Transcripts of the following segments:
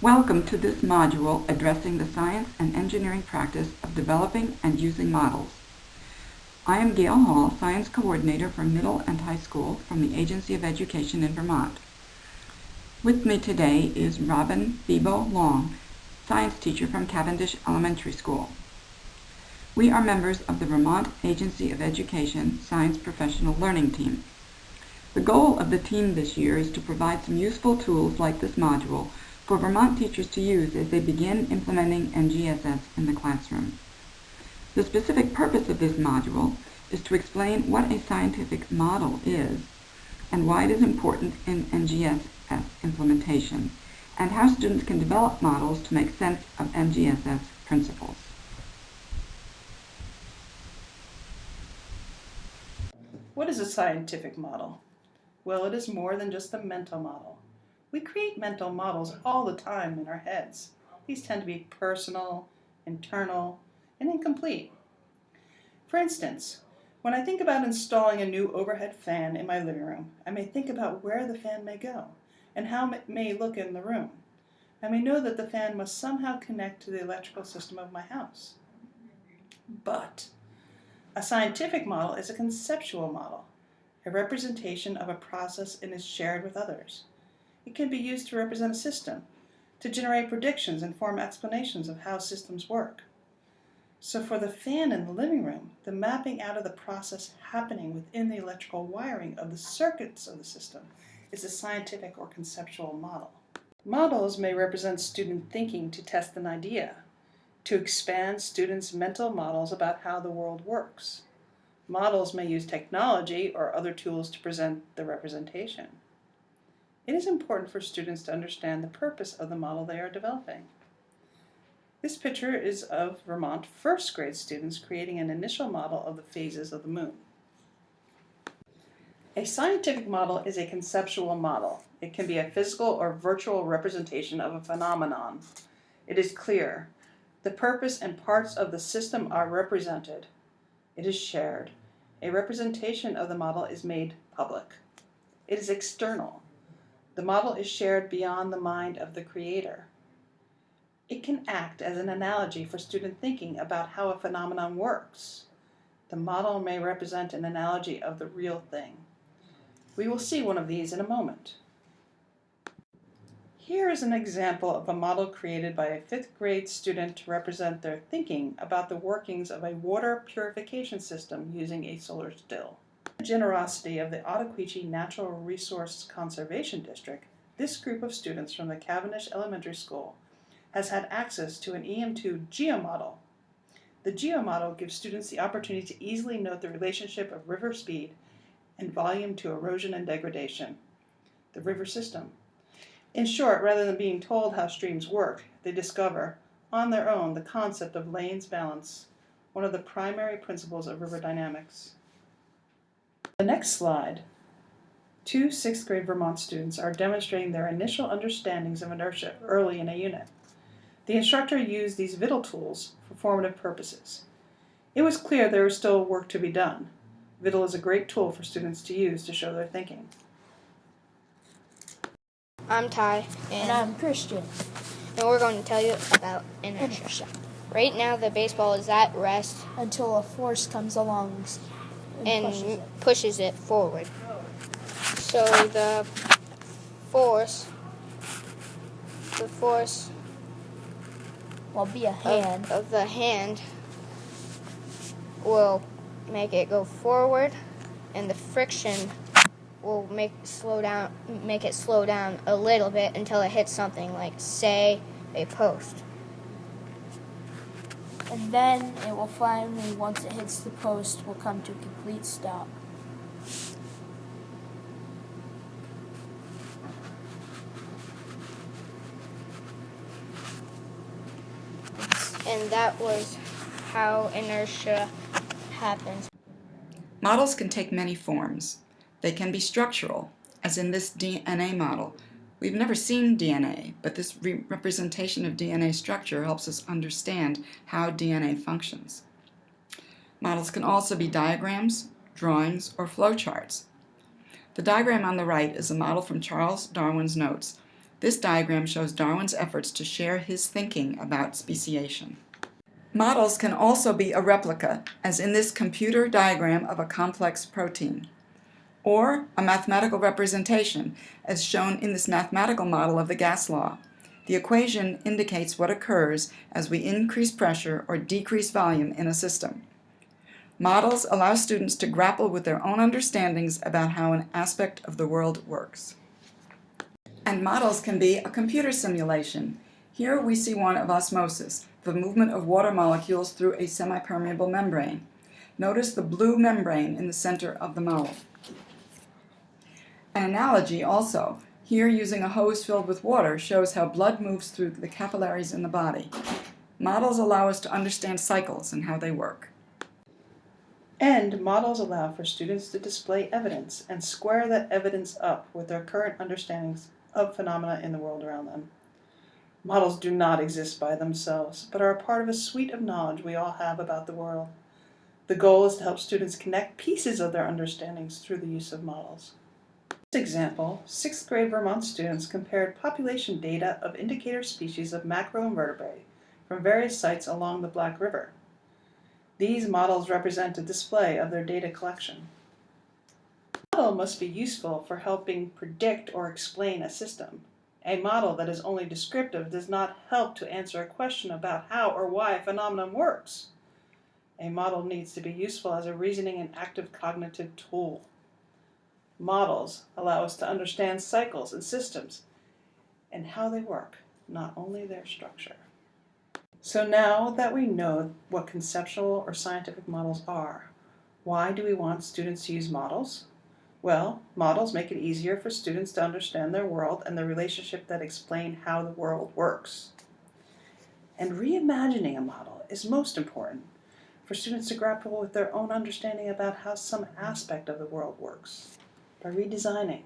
Welcome to this module addressing the science and engineering practice of developing and using models. I am Gail Hall, Science Coordinator for Middle and High School from the Agency of Education in Vermont. With me today is Robin Bebo Long, Science Teacher from Cavendish Elementary School. We are members of the Vermont Agency of Education Science Professional Learning Team. The goal of the team this year is to provide some useful tools like this module for Vermont teachers to use as they begin implementing NGSS in the classroom. The specific purpose of this module is to explain what a scientific model is and why it is important in NGSS implementation, and how students can develop models to make sense of NGSS principles. What is a scientific model? Well, it is more than just a mental model. We create mental models all the time in our heads. These tend to be personal, internal, and incomplete. For instance, when I think about installing a new overhead fan in my living room, I may think about where the fan may go and how it may look in the room. I may know that the fan must somehow connect to the electrical system of my house. But a scientific model is a conceptual model, a representation of a process and is shared with others. It can be used to represent a system, to generate predictions and form explanations of how systems work. So for the fan in the living room, the mapping out of the process happening within the electrical wiring of the circuits of the system is a scientific or conceptual model. Models may represent student thinking to test an idea, to expand students' mental models about how the world works. Models may use technology or other tools to present the representation. It is important for students to understand the purpose of the model they are developing. This picture is of Vermont first grade students creating an initial model of the phases of the moon. A scientific model is a conceptual model. It can be a physical or virtual representation of a phenomenon. It is clear. The purpose and parts of the system are represented. It is shared. A representation of the model is made public. It is external. The model is shared beyond the mind of the creator. It can act as an analogy for student thinking about how a phenomenon works. The model may represent an analogy of the real thing. We will see one of these in a moment. Here is an example of a model created by a 5th grade student to represent their thinking about the workings of a water purification system using a solar still. The generosity of the Ottaquechee Natural Resource Conservation District, this group of students from the Cavendish Elementary School has had access to an EM2 geomodel. The geomodel gives students the opportunity to easily note the relationship of river speed and volume to erosion and degradation, the river system. In short, rather than being told how streams work, they discover, on their own, the concept of Lane's balance, one of the primary principles of river dynamics. The next slide, 2 6th grade Vermont students are demonstrating their initial understandings of inertia early in a unit. The instructor used these Vittel tools for formative purposes. It was clear there was still work to be done. Vittel is a great tool for students to use to show their thinking. I'm Ty. And I'm Christian. And we're going to tell you about inertia. Right now the baseball is at rest Until a force comes along and pushes it forward. So the force will be a hand. of the hand will make it go forward, and the friction will make it slow down a little bit until it hits something like, say, a post. And then it will finally, once it hits the post, will come to a complete stop. And that was how inertia happens. Models can take many forms. They can be structural, as in this DNA model. We've never seen DNA, but this representation of DNA structure helps us understand how DNA functions. Models can also be diagrams, drawings, or flowcharts. The diagram on the right is a model from Charles Darwin's notes. This diagram shows Darwin's efforts to share his thinking about speciation. Models can also be a replica, as in this computer diagram of a complex protein, or a mathematical representation, as shown in this mathematical model of the gas law. The equation indicates what occurs as we increase pressure or decrease volume in a system. Models allow students to grapple with their own understandings about how an aspect of the world works. And models can be a computer simulation. Here we see one of osmosis, the movement of water molecules through a semipermeable membrane. Notice the blue membrane in the center of the model. An analogy also, here using a hose filled with water, shows how blood moves through the capillaries in the body. Models allow us to understand cycles and how they work. And models allow for students to display evidence and square that evidence up with their current understandings of phenomena in the world around them. Models do not exist by themselves, but are a part of a suite of knowledge we all have about the world. The goal is to help students connect pieces of their understandings through the use of models. In this example, 6th grade Vermont students compared population data of indicator species of macroinvertebrates from various sites along the Black River. These models represent a display of their data collection. A model must be useful for helping predict or explain a system. A model that is only descriptive does not help to answer a question about how or why a phenomenon works. A model needs to be useful as a reasoning and active cognitive tool. Models allow us to understand cycles and systems and how they work, not only their structure. So now that we know what conceptual or scientific models are, why do we want students to use models? Well, models make it easier for students to understand their world and the relationship that explain how the world works. And reimagining a model is most important for students to grapple with their own understanding about how some aspect of the world works by redesigning.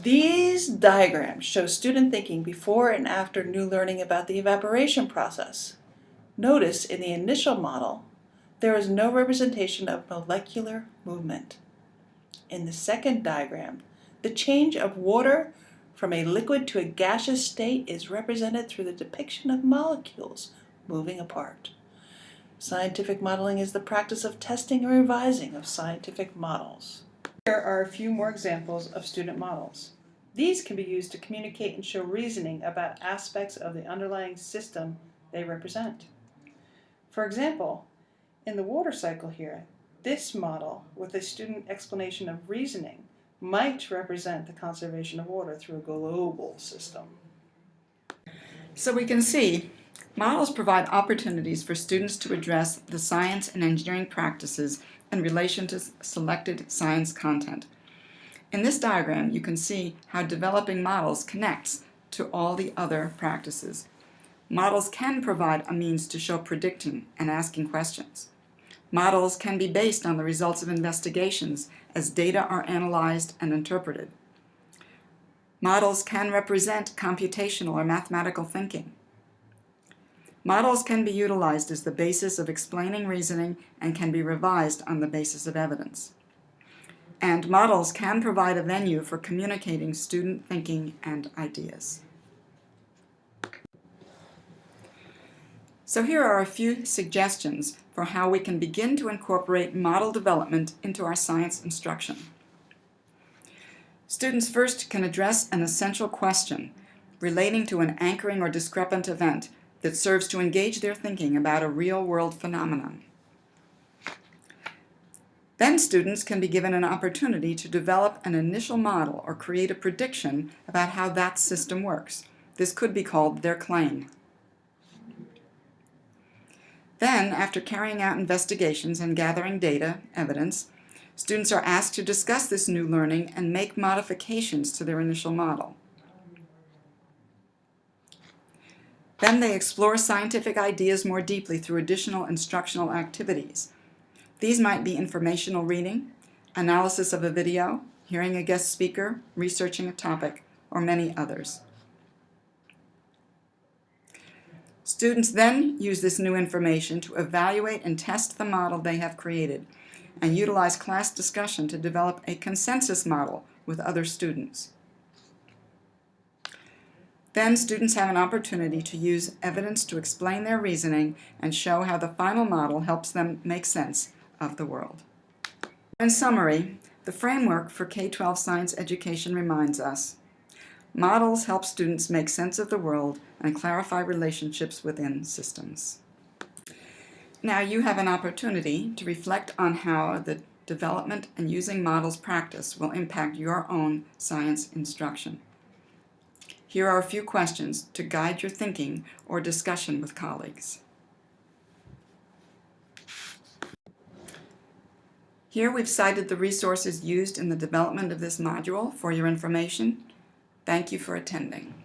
These diagrams show student thinking before and after new learning about the evaporation process. Notice in the initial model, there is no representation of molecular movement. In the second diagram, the change of water from a liquid to a gaseous state is represented through the depiction of molecules moving apart. Scientific modeling is the practice of testing and revising of scientific models. Here are a few more examples of student models. These can be used to communicate and show reasoning about aspects of the underlying system they represent. For example, in the water cycle here, this model, with a student explanation of reasoning, might represent the conservation of water through a global system. So we can see, models provide opportunities for students to address the science and engineering practices in relation to selected science content. In this diagram, you can see how developing models connects to all the other practices. Models can provide a means to show predicting and asking questions. Models can be based on the results of investigations as data are analyzed and interpreted. Models can represent computational or mathematical thinking. Models can be utilized as the basis of explaining reasoning and can be revised on the basis of evidence. And models can provide a venue for communicating student thinking and ideas. So here are a few suggestions for how we can begin to incorporate model development into our science instruction. Students first can address an essential question relating to an anchoring or discrepant event that serves to engage their thinking about a real-world phenomenon. Then students can be given an opportunity to develop an initial model or create a prediction about how that system works. This could be called their claim. Then, after carrying out investigations and gathering data, evidence, students are asked to discuss this new learning and make modifications to their initial model. Then they explore scientific ideas more deeply through additional instructional activities. These might be informational reading, analysis of a video, hearing a guest speaker, researching a topic, or many others. Students then use this new information to evaluate and test the model they have created and utilize class discussion to develop a consensus model with other students. Then students have an opportunity to use evidence to explain their reasoning and show how the final model helps them make sense of the world. In summary, the framework for K-12 science education reminds us: models help students make sense of the world and clarify relationships within systems. Now you have an opportunity to reflect on how the development and using models practice will impact your own science instruction. Here are a few questions to guide your thinking or discussion with colleagues. Here we've cited the resources used in the development of this module for your information. Thank you for attending.